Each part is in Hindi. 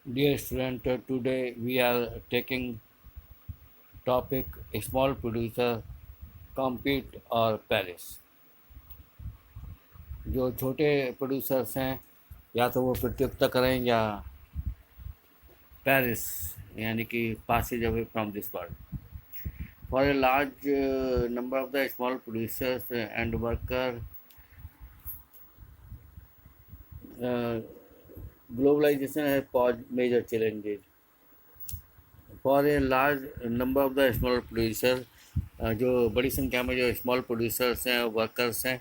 Dear student, today we are taking topic small producer compete और पेरिस। जो छोटे प्रोड्यूसर्स हैं या तो वो प्रतियोगिता करें या पेरिस यानी कि passage away from this world. For a large number of the small producers and worker, uh, globalization has posed major challenges. For a large number of the small producer, जो बड़ी संख्या में जो स्मॉल प्रोड्यूसर्स हैं वर्कर्स हैं,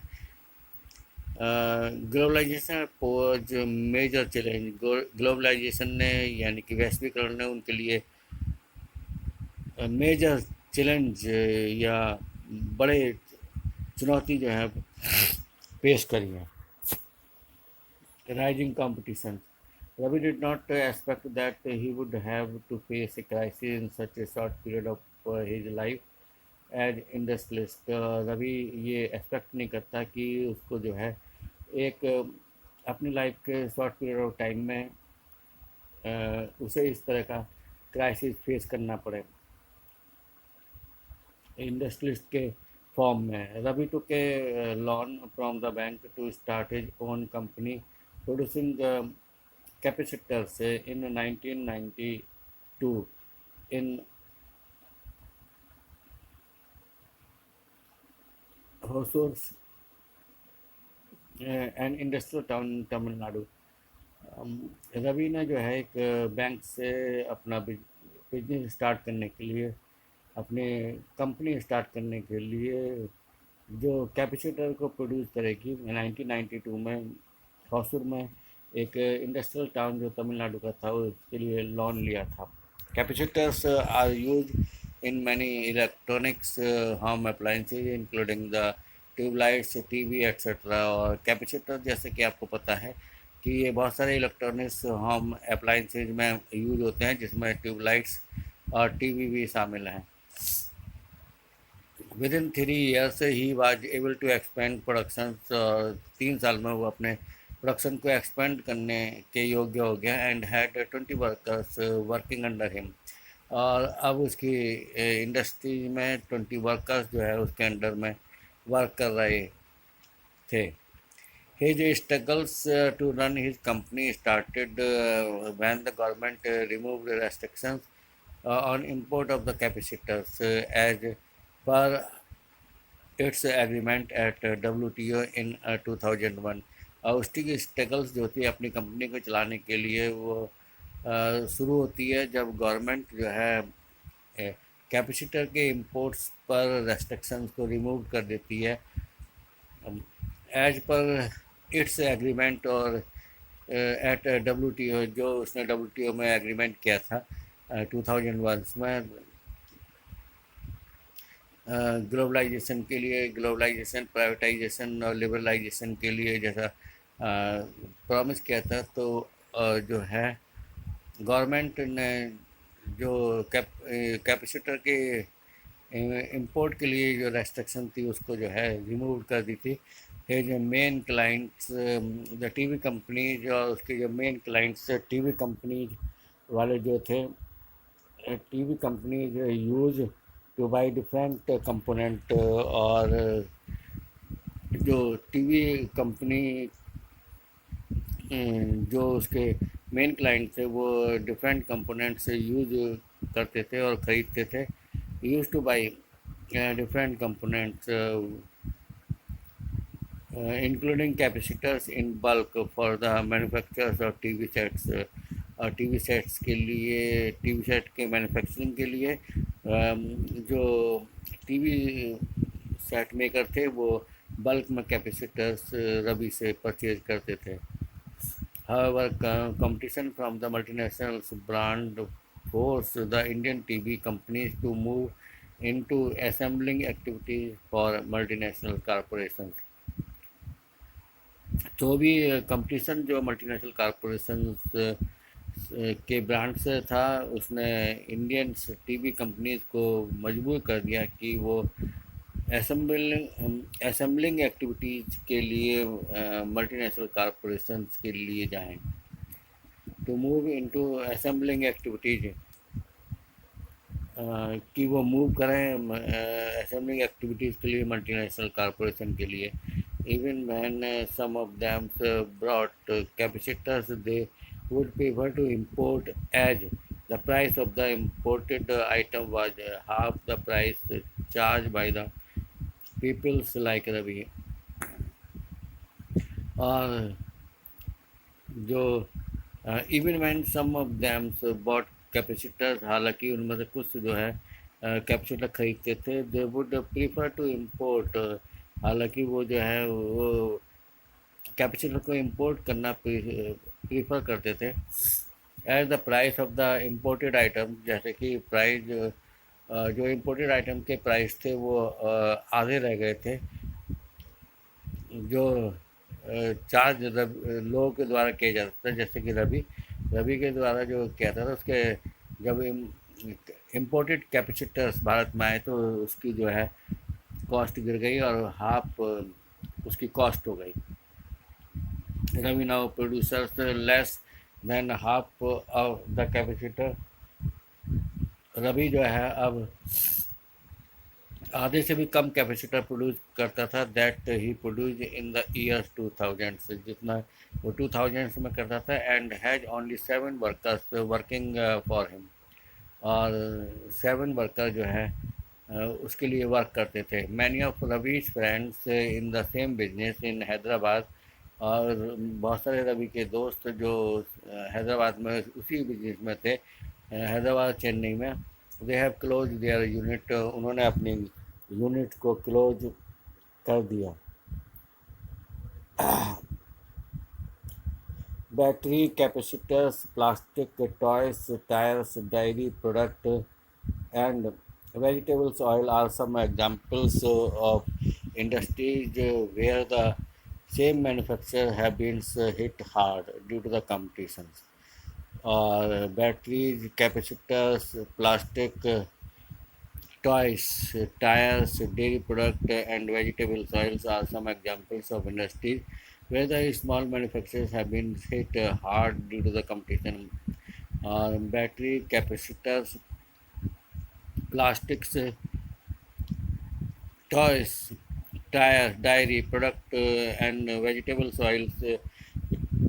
globalisation pose major challenge. Globalisation ने यानी कि वैश्वीकरण ने उनके लिए मेजर चैलेंज या बड़े चुनौती जो है पेश करी है। Rising competition. Ravi did not expect that he would have to face a crisis in such a short period of his life as industrialist. Ravi ये एक्सपेक्ट नहीं करता कि उसको जो है एक अपनी लाइफ के शॉर्ट पीरियड ऑफ टाइम में उसे इस तरह का क्राइसिस फेस करना पड़े इंडस्ट्रियलिस्ट के फॉर्म में। Ravi took a loan from the bank to start his own company producing capacitors in 1992 in Hosur and industrial town Tamil Nadu. Ravi ने जो है एक बैंक से अपना बिजनेस स्टार्ट करने के लिए, अपने कंपनी स्टार्ट करने के लिए जो कैपेसिटर को प्रोड्यूस करेगी 1992 में होसूर में एक इंडस्ट्रियल टाउन जो तमिलनाडु का था उसके लिए लोन लिया था। Capacitors are use in many electronics home appliances including the tubelights, TV etcetera. और कैपेसिटर जैसे कि आपको पता है कि ये बहुत सारे इलेक्ट्रॉनिक्स होम अप्लायंसेज में यूज होते हैं जिसमें ट्यूबलाइट्स और टीवी भी शामिल हैं। With in 3 years he was able to expand production. 3 साल में वो अपने प्रोडक्शन को एक्सपेंड करने के योग्य हो गया and had 20 workers working under him. और अब उसकी इंडस्ट्री में 20 वर्कर्स जो है उसके अंडर में वर्क कर रहे थे। His struggles to run his company started when the government removed restrictions on import of the capacitors as per its agreement at WTO in 2001। और उसकी स्ट्रगल्स जो थी अपनी कंपनी को चलाने के लिए वो शुरू होती है जब गवर्नमेंट जो है कैपेसिटर के इंपोर्ट्स पर रेस्ट्रिक्शंस को रिमूव कर देती है एज पर इट्स एग्रीमेंट। और एट WTO जो उसने WTO में एग्रीमेंट किया था 2001 में ग्लोबलाइजेशन के लिए, ग्लोबलाइजेशन प्राइवेटाइजेशन और लिबरलाइजेशन के लिए जैसा प्रॉमिस किया था। तो जो है गवर्नमेंट ने जो कैपेसिटर के इंपोर्ट के लिए जो रेस्ट्रिक्शन थी उसको जो है रिमूव कर दी थी। His main clients the TV companies, और उसके जो मेन क्लाइंट्स टीवी कंपनीज वाले जो थे, TV companies use two by different component. और जो टीवी कंपनी जो उसके मेन क्लाइंट थे वो डिफरेंट कंपोनेंट्स यूज करते थे और ख़रीदते थे। Use two by different components including capacitors in bulk for the manufacturers of TV sets। और टीवी सेट्स के लिए, टीवी सेट के मैन्युफैक्चरिंग के लिए जो टीवी सेट मेकर थे वो बल्क में कैपेसिटर्स रवि से परचेज करते थे। However, competition from the multinational brand forced the Indian TV companies to move into assembling activities for multinational corporations। तो भी कंपटीशन जो मल्टीनेशनल कॉरपोरेशन के ब्रांड से था उसने इंडियन टीवी कंपनीज को मजबूर कर दिया कि वो असेंबलिंग एक्टिविटीज़ के लिए मल्टीनेशनल कॉरपोरेशंस के लिए जाएं। to move into assembling activities, कि वो मूव करें असेंबलिंग एक्टिविटीज़ के लिए मल्टीनेशनल कॉरपोरेशन के लिए. Even when some of them brought capacitors they would prefer to import as the price of the imported item was half the price charged by the peoples like Ravi. और जो even when some of them bought capacitors, हालांकि उनमें से कुछ जो है कैपेसिटर खरीदते थे, they would prefer to import, हालांकि वो जो है वो कैपेसिटर को इम्पोर्ट करना प्रीफर करते थे as the price of the imported item, जैसे कि प्राइस जो इम्पोर्टेड आइटम के प्राइस थे वो आधे रह गए थे जो चार्ज लोगों के द्वारा किया जाता था. जैसे कि रवि के द्वारा जो किया था उसके जब इम्पोर्टेड कैपेसिटर्स भारत में आए तो उसकी जो है कॉस्ट गिर गई और हाफ उसकी कॉस्ट हो गई. Ravi now producers less than half of the capacitor. Ravi जो है अब आधे से भी कम कैपेसिटर प्रोड्यूस करता था. That he produce in the years 2000, जितना वो 2000 में करता था. And has only 7 workers working for him, और 7 वर्कर जो है उसके लिए वर्क करते थे. Many of Ravi's friends in the same business in Hyderabad, और बहुत सारे रवि के दोस्त जो हैदराबाद में उसी बिजनेस में थे, हैदराबाद चेन्नई में. They have close their unit, उन्होंने अपनी यूनिट को क्लोज कर दिया. Battery, capacitors, plastic, toys, tyres, dairy product and vegetables oil are some examples of industries where the same manufacturer have been hit hard due to the competitions. और batteries, capacitors, plastic, toys, tyres, dairy product and vegetables oils are some examples of industries where the small manufacturers have been hit hard due to the competition. Battery, capacitors, plastics, toys, tyre, diary product and vegetables oils,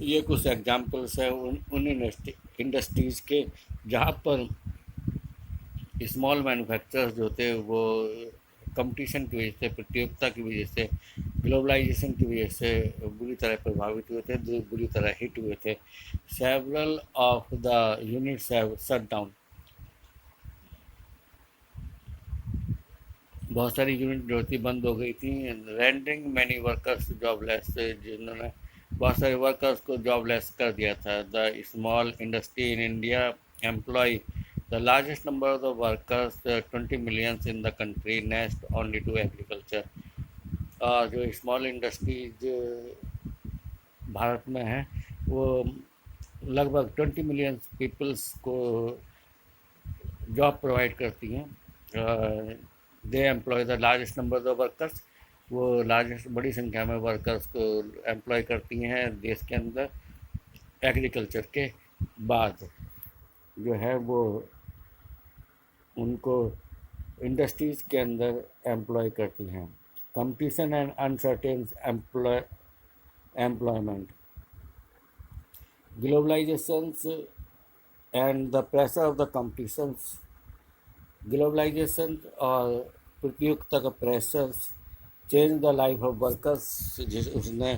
ये कुछ एग्जांपल्स है उन इंडस्ट्रीज़ के जहाँ पर स्मॉल मैन्युफैक्चरर्स जो थे वो कंपटीशन की वजह से, प्रतियोगिता की वजह से, ग्लोबलाइजेशन की वजह से बुरी तरह प्रभावित हुए थे, बुरी तरह हिट हुए थे. Several of the units have shut down, बहुत सारी यूनिट जो थी बंद हो गई थी. रेंडरिंग मैनी वर्कर्स जॉबलेस, जिन्होंने बहुत सारे वर्कर्स को जॉबलेस कर दिया था. The small industry in India employ the largest number of the workers, 20 millions in the country, next only to agriculture. जो स्मॉल इंडस्ट्रीज भारत में है वो लगभग 20 मिलियन पीपल्स को जॉब प्रोवाइड करती हैं. They employ the largest number of workers, वो लार्जेस्ट बड़ी संख्या में वर्कर्स को एम्प्लॉय करती हैं देश के अंदर. एग्रीकल्चर के बाद जो है वो उनको इंडस्ट्रीज़ के अंदर एम्प्लॉय करती हैं. Competition and uncertain employment, globalisations and the pressure of the competitions. Globalisation और प्रतियोगिता का pressures change the life of workers, उसने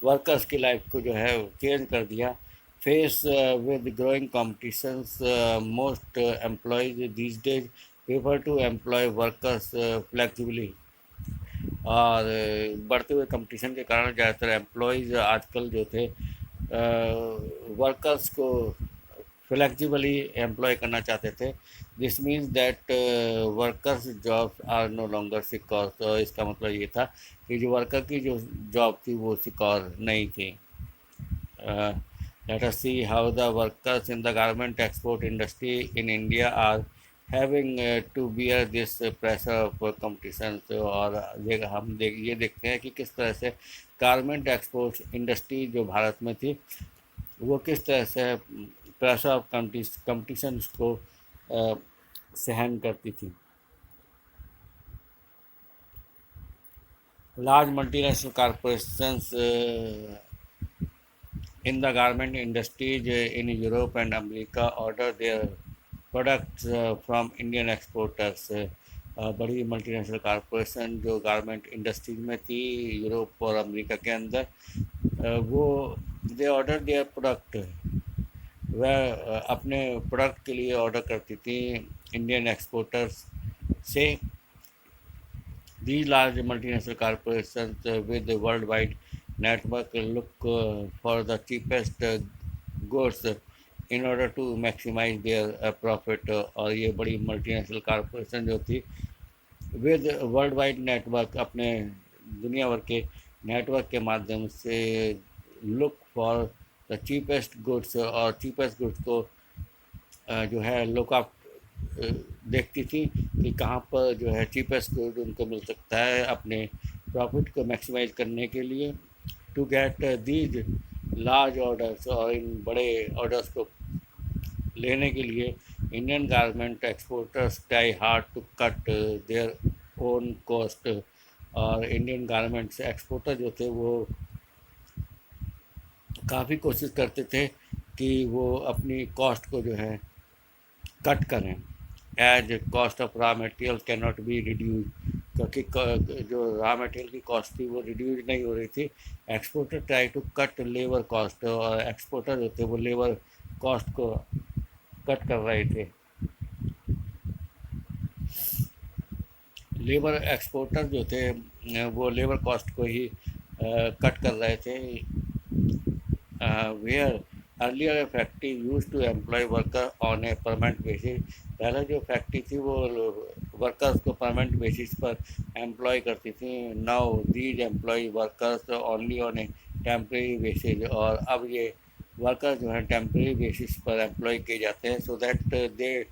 वर्कर्स की लाइफ को जो है चेंज कर दिया. Face with growing competitions, most employers these days prefer to employ workers flexibly. और बढ़ते हुए कंपटीशन के कारण ज़्यादातर एम्प्लॉयज़ आजकल जो थे वर्कर्स को फ्लेक्सिबली एम्प्लॉय करना चाहते थे. This means that workers jobs are no longer secure. तो इसका मतलब ये था कि जो वर्कर की जो जॉब थी वो सिक्योर नहीं थी. Let us see how the workers in the garment export industry in India are having to bear this pressure of competition. और हम ये देखते हैं कि किस तरह से गारमेंट एक्सपोर्ट इंडस्ट्री जो भारत में थी वो किस तरह से प्रेशर ऑफ कंपटीशन को सहन करती थी। Large multinational corporations in the garment industries in Europe and America order their products from Indian exporters. बड़ी मल्टीनेशनल कॉरपोरेशन जो गारमेंट इंडस्ट्रीज में थी यूरोप और अमेरिका के अंदर, वो दे ऑर्डर देयर प्रोडक्ट, वह अपने प्रोडक्ट के लिए ऑर्डर करती थी इंडियन एक्सपोर्टर्स से। These large multinational corporations with a worldwide network look for the cheapest goods in order to maximize their profit। और ये बड़ी मल्टीनेशनल कॉरपोरेशन जो थी विद वर्ल्ड वाइड नेटवर्क, अपने दुनिया भर के नेटवर्क के माध्यम से look for the cheapest goods, और चीपेस्ट गुड्स को जो है लुक अप देखती थी कि कहाँ पर जो है चीपेस्ट गुड उनको मिल सकता है अपने प्रॉफिट को मैक्सिमाइज करने के लिए। To get these large orders, और इन बड़े ऑर्डर्स को लेने के लिए Indian garment exporters try hard to cut their own cost. और इंडियन गारमेंट्स एक्सपोर्टर जो थे वो काफ़ी कोशिश करते थे कि वो अपनी कॉस्ट को जो है कट करें। As cost of raw material can not be reduce, क्योंकि जो रॉ मटेरियल की कॉस्ट थी वो रिड्यूज नहीं हो रही थी। Exporter try to cut labour cost, और एक्सपोर्टर जो थे वो लेबर कॉस्ट को कट कर रहे थे। लेबर एक्सपोर्टर जो थे वो लेबर कॉस्ट को ही कट कर रहे थे। Where earlier factory use to employ worker on a permanent basis, पहले जो फैक्ट्री थी वो वर्कर्स को परमानेंट बेसिस पर एम्प्लॉय करती थी। Now these employ workers only on a temporary basis, और अब ये वर्कर्स जो हैं टेम्प्रेरी बेसिस पर एम्प्लॉय किए जाते हैं, so that they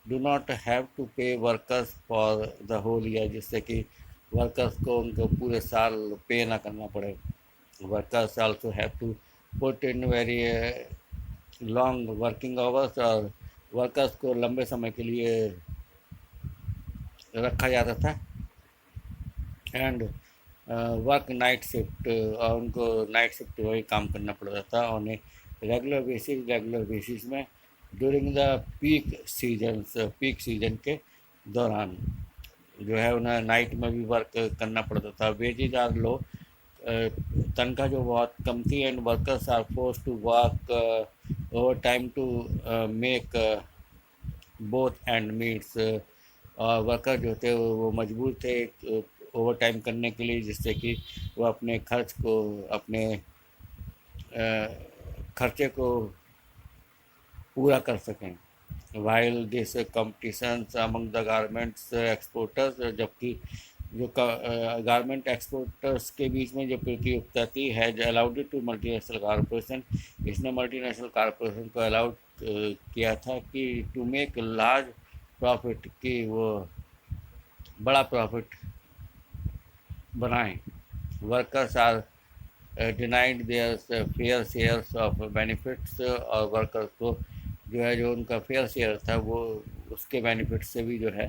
do not have to pay workers for the whole year, जिससे कि वर्कर्स को उनको पूरे साल पे ना करना पड़े। Workers also have to put in very long working hours, और वर्कर्स को लंबे समय के लिए रखा जाता था। एंड वर्क नाइट शिफ्ट, और उनको नाइट शिफ्ट वही काम करना पड़ता था ऑन ए रेगुलर बेसिस में ड्यूरिंग द पीक सीजन के दौरान जो है उन्हें नाइट में भी वर्क करना पड़ता था। वेजेज आर लो, तनख्वाह जो बहुत कम थी। And workers are force to work over time to make both end meets, और वर्कर जो थे वो मजबूर थे ओवर टाइम करने के लिए, जिससे कि वो अपने अपने खर्चे को पूरा कर सकें। While this competitions among the garments exporters, जबकि जो गारमेंट एक्सपोर्टर्स के बीच में जो प्रतियोगिता थी has allowed to multinational corporation, इसने मल्टीनेशनल कॉरपोरेशन को अलाउड किया था कि टू मेक लार्ज प्रॉफिट, कि वो बड़ा प्रॉफिट बनाएं। Workers are denied their fair shares of benefits, और वर्कर्स को जो है जो उनका फेयर शेयर था वो उसके बेनिफिट से भी जो है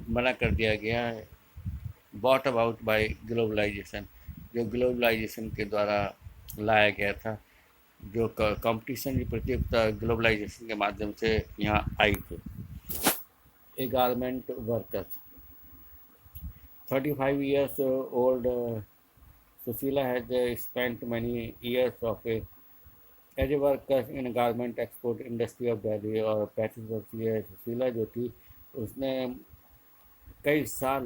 मना कर दिया गया है। बॉट अबाउट बाय ग्लोबलाइजेशन, जो ग्लोबलाइजेशन के द्वारा लाया गया था, जो कंपटीशन की प्रतियोगिता ग्लोबलाइजेशन के माध्यम से यहाँ आई थी। ए garment workers 35 years old Susila has spent many years as a worker in a garment export industry of Delhi, और 35 वर्षीय सुशीला जो थी उसने कई साल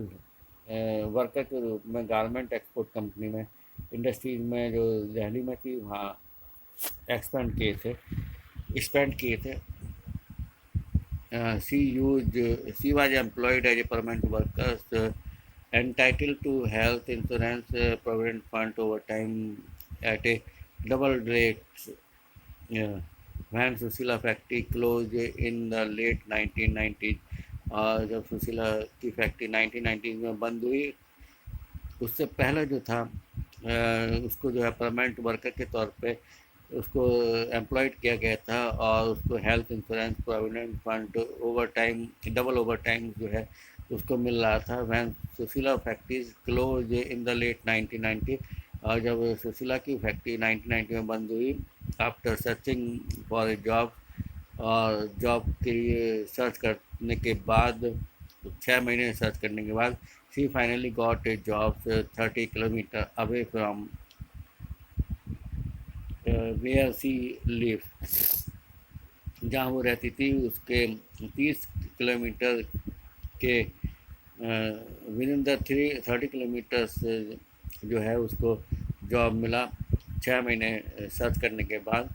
वर्कर के रूप में गारमेंट एक्सपोर्ट कंपनी में इंडस्ट्रीज में जो दिल्ली में थी वहाँ स्पेंड किए थे। She was employed as a permanent worker entitled to health insurance, provident fund overtime at a double rate. When Susila factory closed in the late 1990s, और जब सुशीला की फैक्ट्री 1990 में बंद हुई, उससे पहले जो था उसको जो है परमानेंट वर्कर के तौर पे उसको एम्प्लॉयड किया गया था और उसको health insurance provident fund over time double over time जो है उसको मिल रहा था। When Sushila factories close in the late 1990, और जब सुशीला की फैक्ट्री 1990 में बंद हुई, after searching for a job, और जॉब के लिए सर्च करने के बाद 6 महीने सर्च करने के बाद she finally got a job 30 kilometre away from where she live, जहाँ वो रहती थी उसके 30 किलोमीटर के विद इन द 30 किलोमीटर्स जो है उसको जॉब मिला 6 महीने सर्च करने के बाद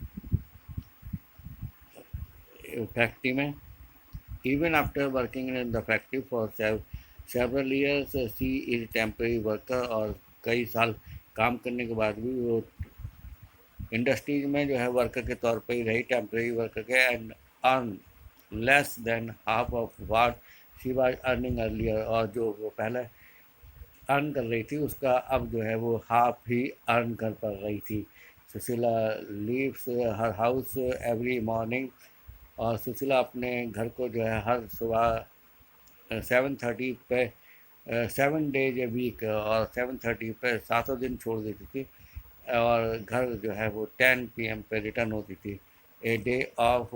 फैक्ट्री में। Even after working in the factory for several years she is temporary worker, और कई साल काम करने के बाद भी वो इंडस्ट्रीज में जो है वर्कर के तौर पर ही रही, टेम्परेरी वर्कर के, and earn less than half of what she was earning earlier, और जो वो पहले अर्न कर रही थी उसका अब जो है वो हाफ ही अर्न कर पा रही थी। Sushila leaves her house every morning, और सुशीला अपने घर को जो है हर सुबह 7:30 पे 7 डेज ए वीक और 7:30 पे 7 दिन छोड़ देती थी, और घर जो है वो 10 PM पे रिटर्न होती थी। A day off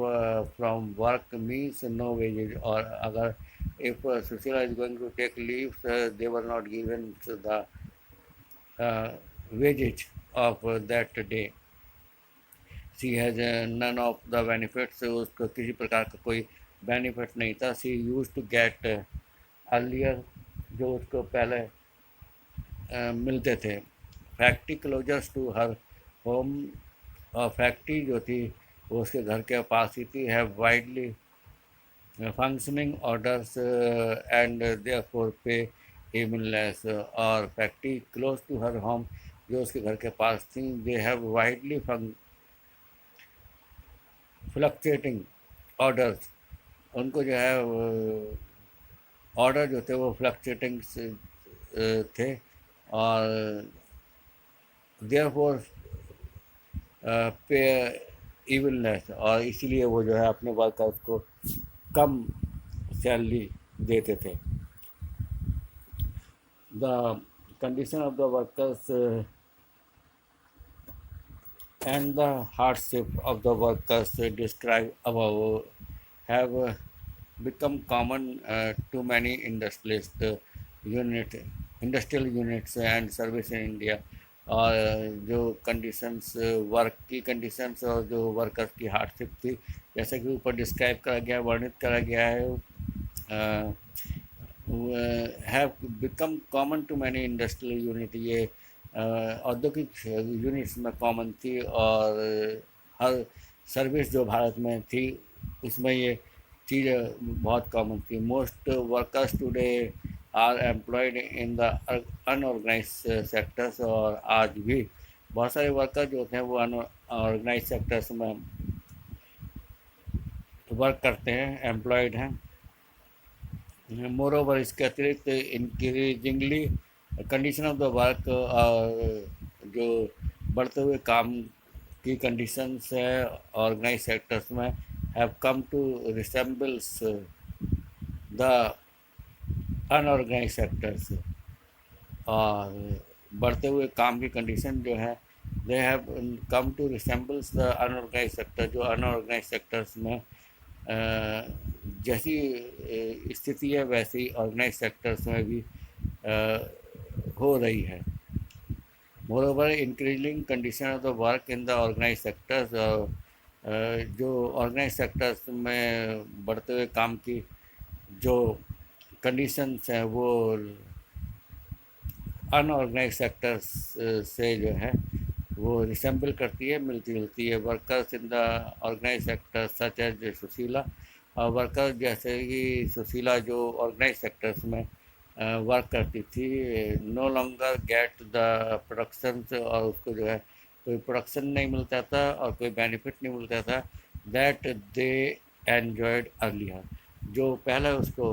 from work means no wages, और अगर if Sushila is going to take leave they were not given the wages of that day. She has none of the benefits, उसको किसी प्रकार का कोई बेनिफिट नहीं था। She use to get earlier, जो उसको पहले मिलते थे। Factory closures to her home, और फैक्ट्री जो थी वो उसके घर के पास ही थी। Have widely functioning orders and therefore pay even less, और factory close to her home जो उसके घर के पास थी, they have widely fluctuating orders, उनको जो है ऑर्डर जो थे वो फ्लक्चुएटिंग थे, और देयरफॉर पे इवन लेस, और इसीलिए वो जो है अपने वर्कर्स को कम सैलरी देते थे। The condition of the workers and the hardship of the workers described above have become common to many industrial units and service in India। और जो कंडीशंस वर्क की कंडीशंस और जो वर्कर्स की हार्डशिप थी, जैसा कि ऊपर डिस्क्राइब करा गया, वर्णित करा गया है, have become common to many industrial unit, ये औद्योगिक यूनिट्स में कॉमन थी, और हर सर्विस जो भारत में थी उसमें ये चीज़ बहुत कॉमन थी। Most workers today are employed in the unorganise sectors, और आज भी बहुत सारे वर्कर जो थे वो अनऑर्गेनाइज सेक्टर्स में वर्क करते हैं, एम्प्लॉयड हैं। मोर ओवर, इसके अतिरिक्त increasingly condition of the work, जो बढ़ते हुए काम की कंडीशंस है ऑर्गेनाइज सेक्टर्स में, have come to resembles the unorganise sectors, और बढ़ते हुए काम की कंडीशन जो है they have come to resembles the unorganise sector, जो अनऑर्गेनाइज सेक्टर्स में जैसी स्थिति है वैसी ऑर्गेनाइज सेक्टर्स में भी हो रही है। Moreover, increasing condition of the work in the organise sectors, जो ऑर्गेनाइज सेक्टर्स में बढ़ते हुए काम की जो कंडीशंस हैं वो अनऑर्गेनाइज सेक्टर्स से जो है वो रिसेंबल करती है, मिलती जुलती है। Workers in the organise sector such as Sushila, और वर्कर जैसे कि सुशीला जो ऑर्गेनाइज सेक्टर्स में वर्क करती थी, no longer get the production, और उसको जो है कोई प्रोडक्शन नहीं मिलता था और कोई बेनिफिट नहीं मिलता था, दैट दे एन्जॉयड अर्लियर, जो पहले उसको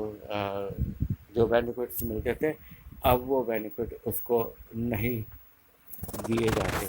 जो बेनिफिट्स मिलते थे अब वो बेनिफिट उसको नहीं दिए जाते।